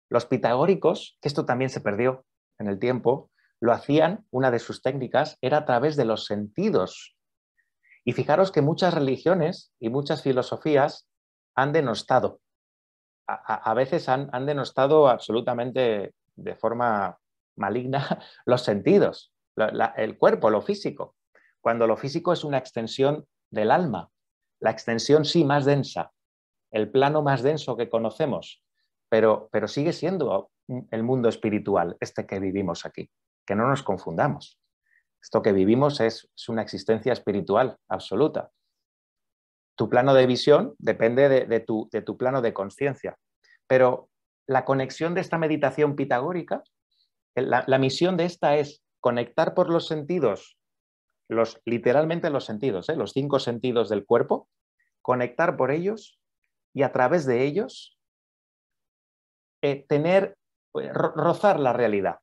Los pitagóricos, que esto también se perdió en el tiempo, lo hacían, una de sus técnicas era a través de los sentidos. Y fijaros que muchas religiones y muchas filosofías han denostado. A veces han denostado absolutamente de forma maligna los sentidos, el cuerpo, lo físico, cuando lo físico es una extensión del alma, la extensión sí más densa, el plano más denso que conocemos, pero sigue siendo el mundo espiritual, este que vivimos aquí, que no nos confundamos. Esto que vivimos es una existencia espiritual absoluta. Tu plano de visión depende de tu plano de conciencia, pero la conexión de esta meditación pitagórica, la misión de esta es conectar por los sentidos, literalmente los sentidos, los 5 sentidos del cuerpo, conectar por ellos y a través de ellos rozar la realidad.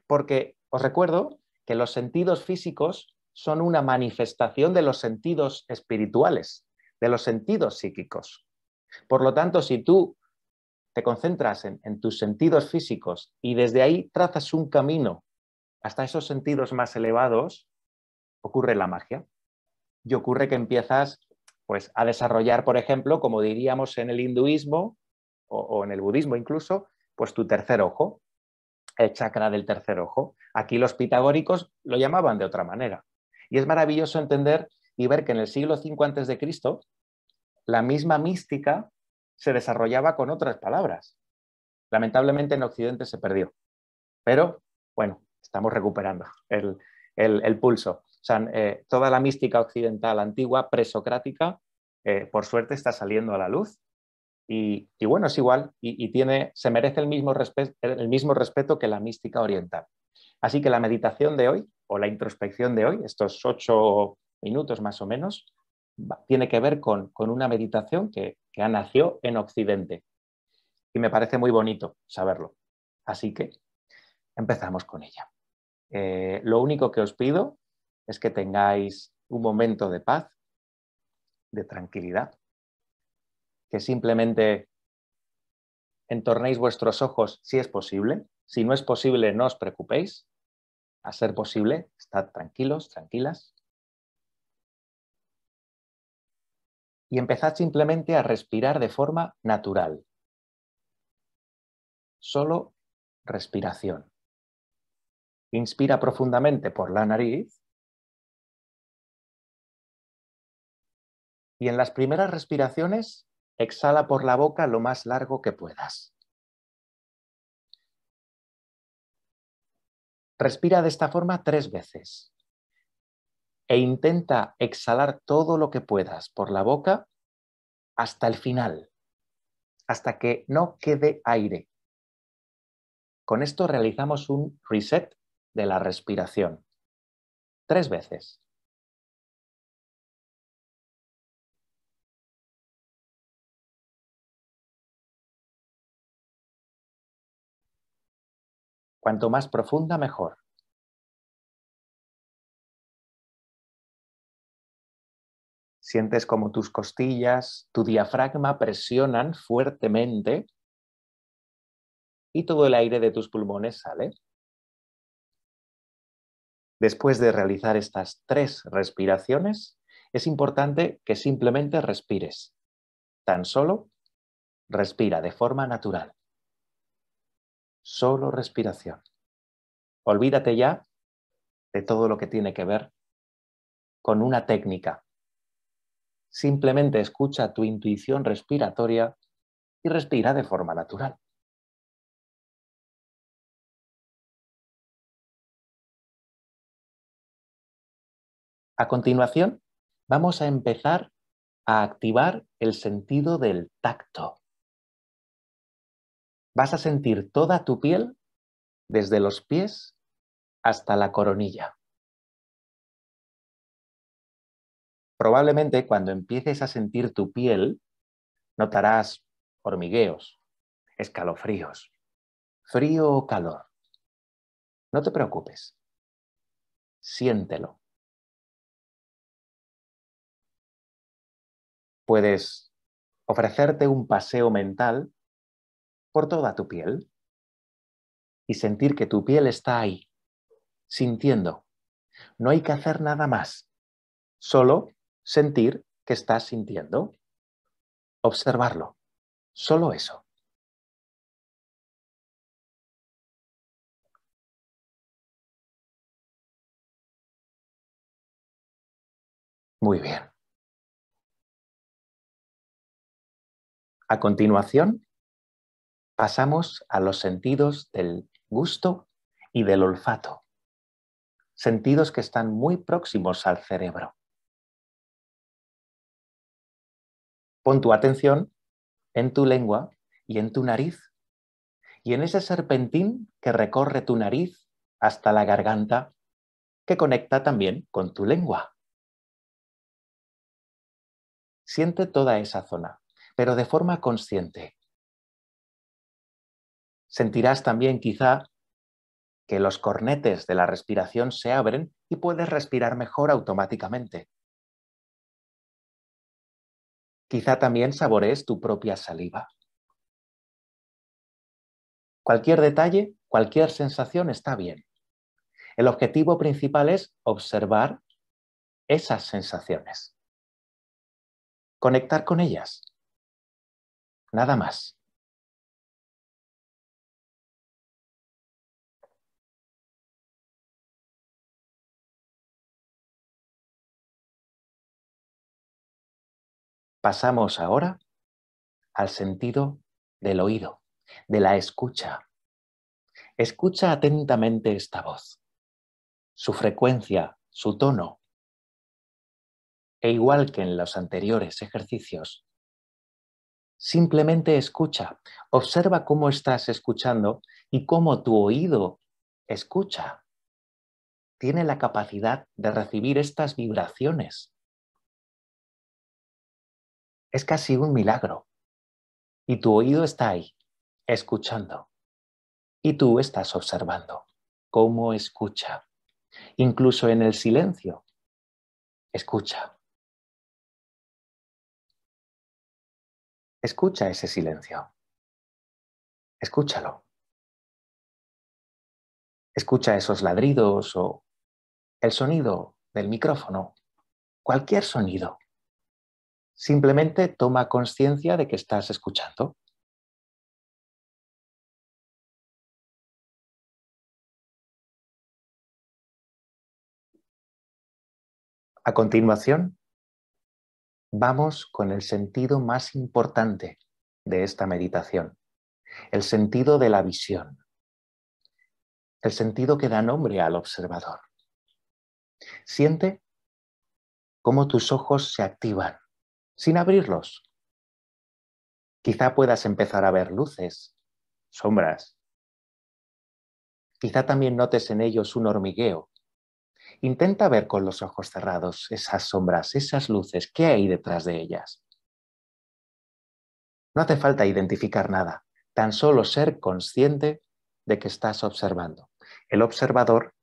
Porque os recuerdo que los sentidos físicos son una manifestación de los sentidos espirituales, de los sentidos psíquicos. Por lo tanto, si tú te concentras en tus sentidos físicos y desde ahí trazas un camino hasta esos sentidos más elevados, ocurre la magia. Y ocurre que empiezas pues, a desarrollar, por ejemplo, como diríamos en el hinduismo o en el budismo incluso, pues tu tercer ojo, el chakra del tercer ojo. Aquí los pitagóricos lo llamaban de otra manera. Y es maravilloso entender y ver que en el siglo V a.C. la misma mística se desarrollaba con otras palabras. Lamentablemente en Occidente se perdió. Pero, bueno, estamos recuperando el pulso. O sea, toda la mística occidental antigua, presocrática, por suerte está saliendo a la luz Y bueno, es igual y se merece el mismo respeto que la mística oriental. Así que la meditación de hoy, o la introspección de hoy, estos 8 minutos más o menos, tiene que ver con una meditación que nació en Occidente. Y me parece muy bonito saberlo. Así que empezamos con ella. Lo único que os pido es que tengáis un momento de paz, de tranquilidad, que simplemente entornéis vuestros ojos si es posible. Si no es posible, no os preocupéis. A ser posible, estad tranquilos, tranquilas. Y empezad simplemente a respirar de forma natural. Solo respiración. Inspira profundamente por la nariz. Y en las primeras respiraciones, exhala por la boca lo más largo que puedas. Respira de esta forma 3 veces. E intenta exhalar todo lo que puedas por la boca hasta el final, hasta que no quede aire. Con esto realizamos un reset de la respiración. 3 veces. Cuanto más profunda, mejor. Sientes como tus costillas, tu diafragma presionan fuertemente y todo el aire de tus pulmones sale. Después de realizar estas 3 respiraciones, es importante que simplemente respires. Tan solo respira de forma natural. Solo respiración. Olvídate ya de todo lo que tiene que ver con una técnica. Simplemente escucha tu intuición respiratoria y respira de forma natural. A continuación, vamos a empezar a activar el sentido del tacto. Vas a sentir toda tu piel desde los pies hasta la coronilla. Probablemente cuando empieces a sentir tu piel, notarás hormigueos, escalofríos, frío o calor. No te preocupes. Siéntelo. Puedes ofrecerte un paseo mental por toda tu piel y sentir que tu piel está ahí, sintiendo. No hay que hacer nada más, solo sentir que estás sintiendo. Observarlo, solo eso. Muy bien. A continuación, pasamos a los sentidos del gusto y del olfato. Sentidos que están muy próximos al cerebro. Pon tu atención en tu lengua y en tu nariz y en ese serpentín que recorre tu nariz hasta la garganta que conecta también con tu lengua. Siente toda esa zona, pero de forma consciente. Sentirás también quizá que los cornetes de la respiración se abren y puedes respirar mejor automáticamente. Quizá también saborees tu propia saliva. Cualquier detalle, cualquier sensación está bien. El objetivo principal es observar esas sensaciones. Conectar con ellas. Nada más. Pasamos ahora al sentido del oído, de la escucha. Escucha atentamente esta voz, su frecuencia, su tono. E igual que en los anteriores ejercicios, Simplemente escucha. Observa cómo estás escuchando y cómo tu oído escucha. Tiene la capacidad de recibir estas vibraciones. Es casi un milagro. Y tu oído está ahí, escuchando. Y tú estás observando cómo escucha. Incluso en el silencio, escucha. Escucha ese silencio. Escúchalo. Escucha esos ladridos o el sonido del micrófono. Cualquier sonido. Simplemente toma conciencia de que estás escuchando. A continuación, vamos con el sentido más importante de esta meditación, el sentido de la visión, el sentido que da nombre al observador. Siente cómo tus ojos se activan, sin abrirlos. Quizá puedas empezar a ver luces, sombras. Quizá también notes en ellos un hormigueo. Intenta ver con los ojos cerrados esas sombras, esas luces, ¿qué hay detrás de ellas? No hace falta identificar nada, tan solo ser consciente de que estás observando. El observador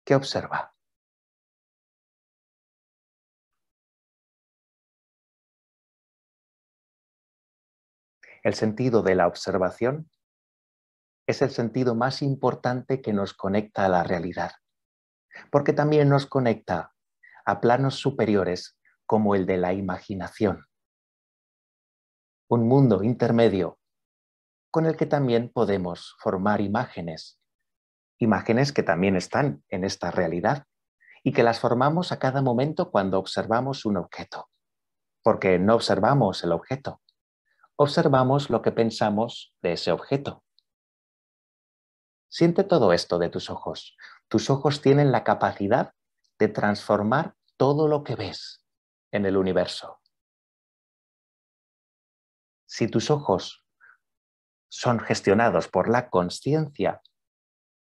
que observa. El sentido de la observación es el sentido más importante que nos conecta a la realidad, porque también nos conecta a planos superiores como el de la imaginación, un mundo intermedio con el que también podemos formar imágenes, imágenes que también están en esta realidad y que las formamos a cada momento cuando observamos un objeto, porque no observamos el objeto, observamos lo que pensamos de ese objeto. Siente todo esto de tus ojos. Tus ojos tienen la capacidad de transformar todo lo que ves en el universo. Si tus ojos son gestionados por la consciencia,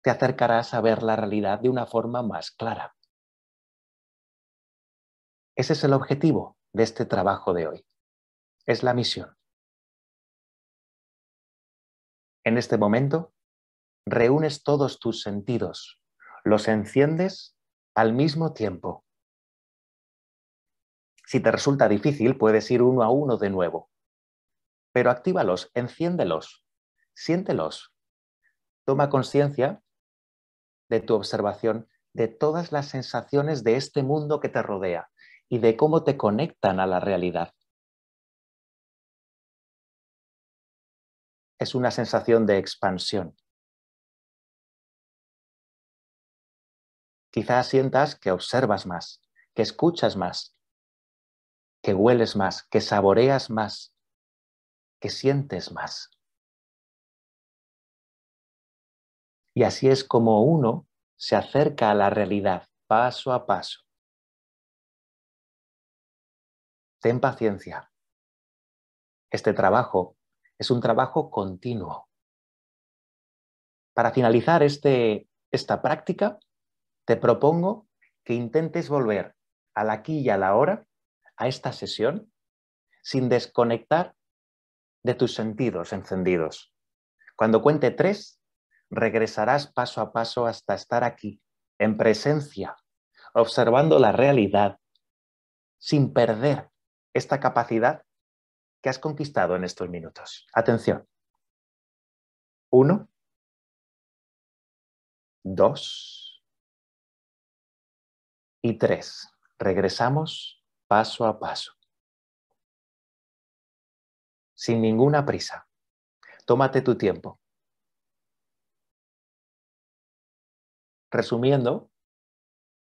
te acercarás a ver la realidad de una forma más clara. Ese es el objetivo de este trabajo de hoy. Es la misión. En este momento, reúnes todos tus sentidos, los enciendes al mismo tiempo. Si te resulta difícil, puedes ir uno a uno de nuevo. Pero actívalos, enciéndelos, siéntelos. Toma conciencia de tu observación, de todas las sensaciones de este mundo que te rodea y de cómo te conectan a la realidad. Es una sensación de expansión. Quizás sientas que observas más, que escuchas más, que hueles más, que saboreas más, que sientes más. Y así es como uno se acerca a la realidad, paso a paso. Ten paciencia. Este trabajo es un trabajo continuo. Para finalizar esta práctica, te propongo que intentes volver al aquí y a la hora, a esta sesión, sin desconectar de tus sentidos encendidos. Cuando cuente 3, regresarás paso a paso hasta estar aquí, en presencia, observando la realidad, sin perder esta capacidad que has conquistado en estos minutos. Atención. 1, 2 y 3. Regresamos paso a paso. Sin ninguna prisa. Tómate tu tiempo. Resumiendo,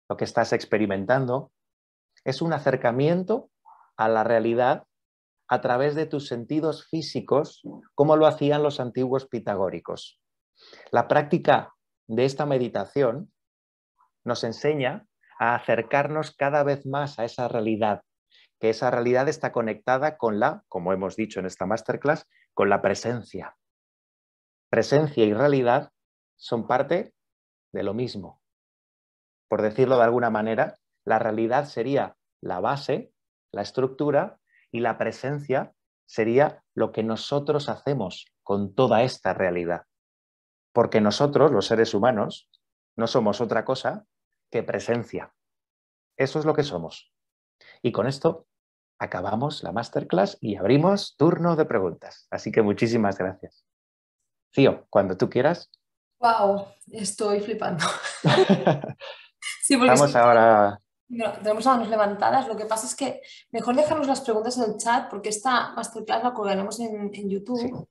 lo que estás experimentando es un acercamiento a la realidad a través de tus sentidos físicos, como lo hacían los antiguos pitagóricos. La práctica de esta meditación nos enseña a acercarnos cada vez más a esa realidad que esa realidad está conectada con la, como hemos dicho en esta masterclass, con la presencia. Presencia y realidad son parte de lo mismo. Por decirlo de alguna manera, la realidad sería la base, la estructura, y la presencia sería lo que nosotros hacemos con toda esta realidad. Porque nosotros, los seres humanos, no somos otra cosa que presencia. Eso es lo que somos. Y con esto acabamos la masterclass y abrimos turno de preguntas. Así que muchísimas gracias. Cío, cuando tú quieras. Wow, estoy flipando. Sí, porque es que Vamos ahora. no, tenemos las manos levantadas. Lo que pasa es que mejor dejarnos las preguntas en el chat porque esta masterclass la colgaremos en Sí, YouTube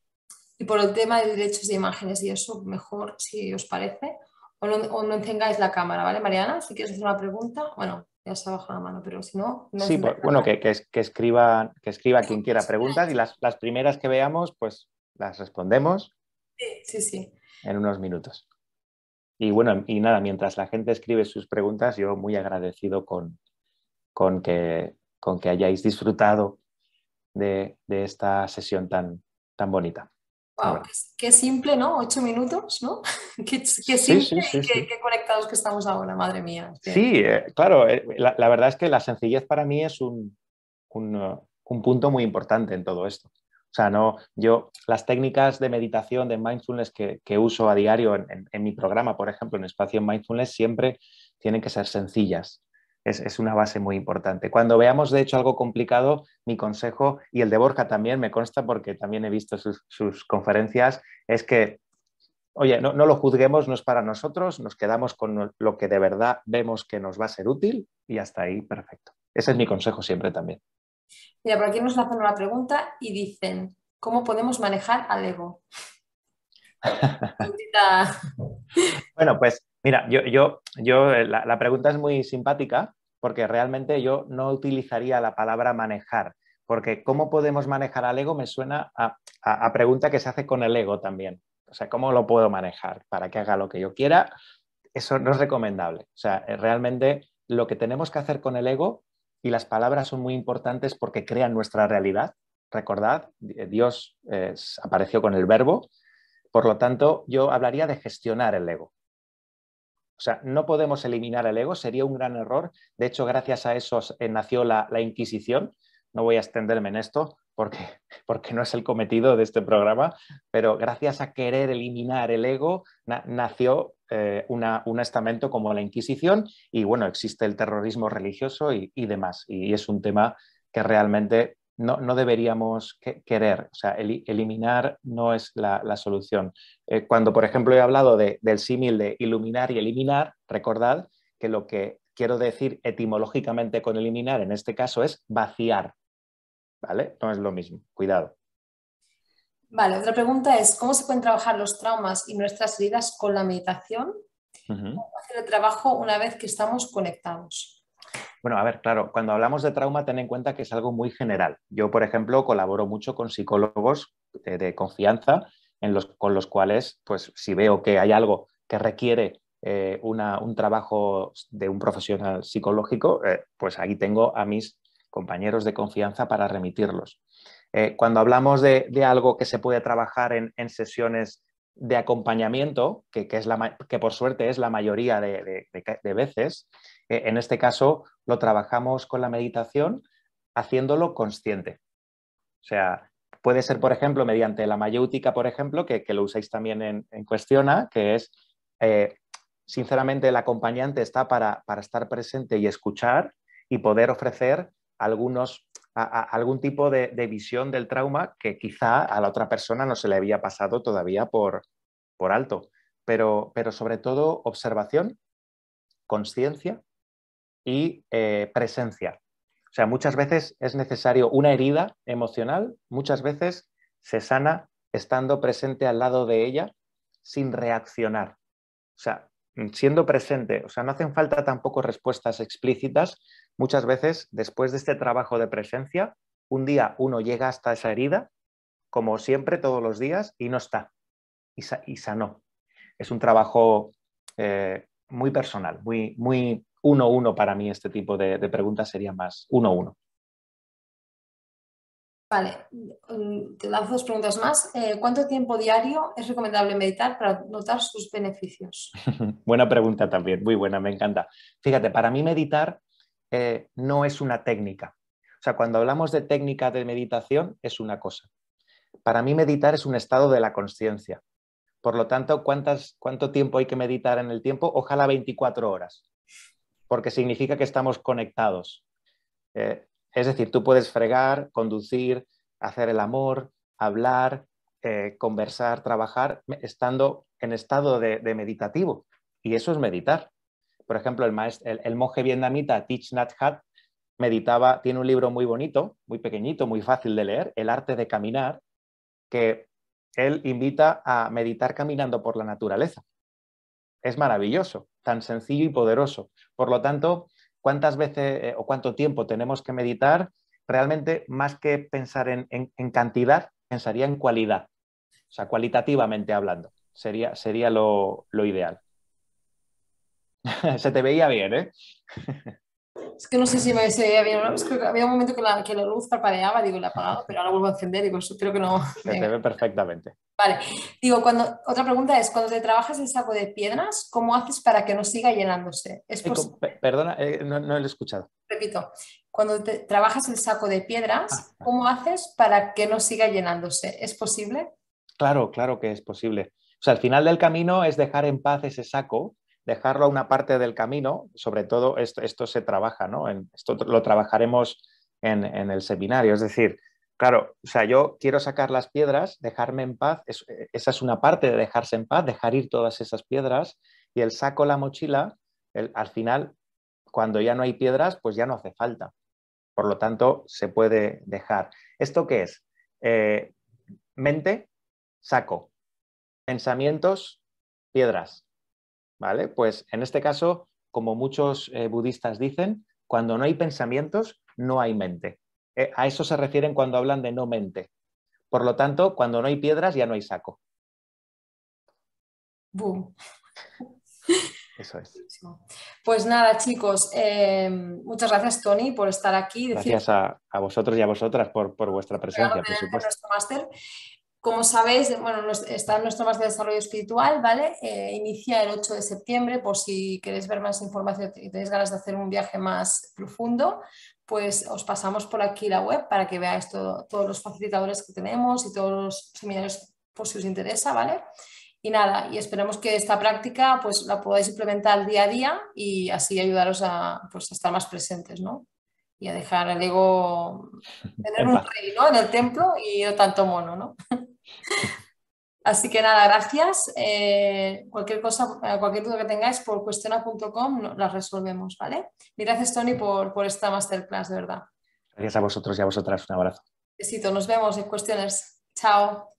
y por el tema de derechos de imágenes y eso, mejor si os parece, o no encendáis la cámara, ¿vale, Mariana? Si quieres hacer una pregunta, bueno, ya se ha bajado la mano, pero si no, no sí, encendáis pues, la bueno, cámara. que escriba quien quiera preguntas y las primeras que veamos, pues las respondemos Sí, sí, sí. en unos minutos. Y bueno, y nada, mientras la gente escribe sus preguntas, yo muy agradecido con que hayáis disfrutado de esta sesión tan bonita. La Wow, verdad. qué simple, ¿no? 8 minutos, ¿no? Qué Sí, simple sí, y sí, sí. qué conectados que estamos ahora, madre mía. Sí, claro, la verdad es que la sencillez para mí es un punto muy importante en todo esto. O sea, no, yo las técnicas de meditación, de mindfulness que uso a diario en mi programa, por ejemplo, en Espacio Mindfulness, siempre tienen que ser sencillas. Es una base muy importante. Cuando veamos, de hecho, algo complicado, mi consejo, y el de Borja también me consta porque también he visto sus conferencias, es que oye, no lo juzguemos, no es para nosotros, nos quedamos con lo que de verdad vemos que nos va a ser útil y hasta ahí, perfecto. Ese es mi consejo siempre también. Mira, por aquí nos hacen una pregunta y dicen, ¿cómo podemos manejar al ego? Preguntita. Bueno, pues mira, la pregunta es muy simpática porque realmente yo no utilizaría la palabra manejar, porque ¿cómo podemos manejar al ego? Me suena a pregunta que se hace con el ego también. O sea, ¿cómo lo puedo manejar para que haga lo que yo quiera? Eso no es recomendable. O sea, realmente lo que tenemos que hacer con el ego, y las palabras son muy importantes porque crean nuestra realidad. Recordad, Dios apareció con el verbo, por lo tanto, yo hablaría de gestionar el ego. O sea, no podemos eliminar el ego, sería un gran error. De hecho, gracias a eso nació la Inquisición. No voy a extenderme en esto porque no es el cometido de este programa, pero gracias a querer eliminar el ego nació un estamento como la Inquisición y bueno, existe el terrorismo religioso y demás. Y es un tema que realmente no deberíamos querer. O sea, eliminar no es la solución. Cuando, por ejemplo, he hablado del símil de iluminar y eliminar, recordad que lo que quiero decir etimológicamente con eliminar en este caso es vaciar, ¿vale? No es lo mismo, cuidado. Vale, otra pregunta es, ¿cómo se pueden trabajar los traumas y nuestras heridas con la meditación? Uh-huh. ¿Cómo hacer el trabajo una vez que estamos conectados? Bueno, a ver, claro, cuando hablamos de trauma, ten en cuenta que es algo muy general. Yo, por ejemplo, colaboro mucho con psicólogos de confianza con los cuales, pues, si veo que hay algo que requiere un trabajo de un profesional psicológico, pues ahí tengo a mis compañeros de confianza para remitirlos. Cuando hablamos de algo que se puede trabajar en sesiones de acompañamiento, que por suerte es la mayoría de veces, en este caso lo trabajamos con la meditación haciéndolo consciente. O sea, puede ser, por ejemplo, mediante la mayéutica, por ejemplo, que lo usáis también en Cuestiona, que es, sinceramente, el acompañante está para estar presente y escuchar y poder ofrecer algún tipo de visión del trauma que quizá a la otra persona no se le había pasado todavía por alto. Pero sobre todo observación, conciencia y presencia. O sea, muchas veces es necesario una herida emocional, muchas veces se sana estando presente al lado de ella sin reaccionar. O sea, siendo presente, o sea, no hacen falta tampoco respuestas explícitas. Muchas veces, después de este trabajo de presencia, un día uno llega hasta esa herida, como siempre, todos los días, y no está, y sanó. Es un trabajo muy personal, muy uno a uno para mí este tipo de preguntas sería más uno a uno. Vale, te lanzo 2 preguntas más. ¿Cuánto tiempo diario es recomendable meditar para notar sus beneficios? Buena pregunta también, muy buena, me encanta. Fíjate, para mí meditar no es una técnica. O sea, cuando hablamos de técnica de meditación es una cosa. Para mí meditar es un estado de la consciencia. Por lo tanto, ¿cuánto tiempo hay que meditar en el tiempo? Ojalá 24 horas, porque significa que estamos conectados. Es decir, tú puedes fregar, conducir, hacer el amor, hablar, conversar, trabajar, estando en estado de meditativo. Y eso es meditar. Por ejemplo, el monje vietnamita Thich Nhat Hanh meditaba, tiene un libro muy bonito, muy pequeñito, muy fácil de leer, El arte de caminar, que él invita a meditar caminando por la naturaleza. Es maravilloso, tan sencillo y poderoso. Por lo tanto, ¿cuántas veces o cuánto tiempo tenemos que meditar? Realmente, más que pensar en cantidad, pensaría en cualidad. O sea, cualitativamente hablando, sería lo ideal. Se te veía bien, ¿eh? Es que no sé si se veía bien o no. Es que había un momento que la luz parpadeaba, digo, la he apagado, pero ahora vuelvo a encender, digo, espero que no. Se te ve perfectamente. Vale, digo, otra pregunta es, cuando te trabajas el saco de piedras, ¿cómo haces para que no siga llenándose? Perdona, no lo he escuchado. Repito, cuando te trabajas el saco de piedras, Ah, ¿cómo haces para que no siga llenándose? ¿Es posible? claro, claro que es posible. O sea, al final del camino es dejar en paz ese saco, dejarlo a una parte del camino, sobre todo esto se trabaja, ¿no? Esto lo trabajaremos en el seminario, es decir, claro, o sea, yo quiero sacar las piedras, dejarme en paz, esa es una parte de dejarse en paz, dejar ir todas esas piedras y el saco, la mochila, al final, cuando ya no hay piedras, pues ya no hace falta. Por lo tanto, se puede dejar. ¿Esto qué es? Mente, saco. Pensamientos, piedras. ¿Vale? Pues en este caso, como muchos budistas dicen, cuando no hay pensamientos, no hay mente. A eso se refieren cuando hablan de no mente. Por lo tanto, cuando no hay piedras, ya no hay saco. Boom. Eso es. Pues nada, chicos, muchas gracias, Tony, por estar aquí. Gracias a vosotros y a vosotras por vuestra presencia, por En supuesto. nuestro máster. Como sabéis, bueno, está en nuestro máster de desarrollo espiritual, ¿vale? Inicia el 8 de septiembre, por si queréis ver más información y tenéis ganas de hacer un viaje más profundo, pues os pasamos por aquí la web para que veáis todos los facilitadores que tenemos y todos los seminarios por si os interesa, ¿vale? Y nada, y esperamos que esta práctica pues la podáis implementar día a día y así ayudaros pues, a estar más presentes, ¿no? Y a dejar el ego, tener En un paz. rey, ¿no? En el templo y no tanto mono, ¿no? Así que nada, gracias. Cualquier cosa, cualquier duda que tengáis por cuestiona.com las resolvemos, ¿vale? Y gracias, Tony, por esta masterclass, de verdad. Gracias a vosotros y a vosotras. Un abrazo. Besito, nos vemos en cuestiones. Chao.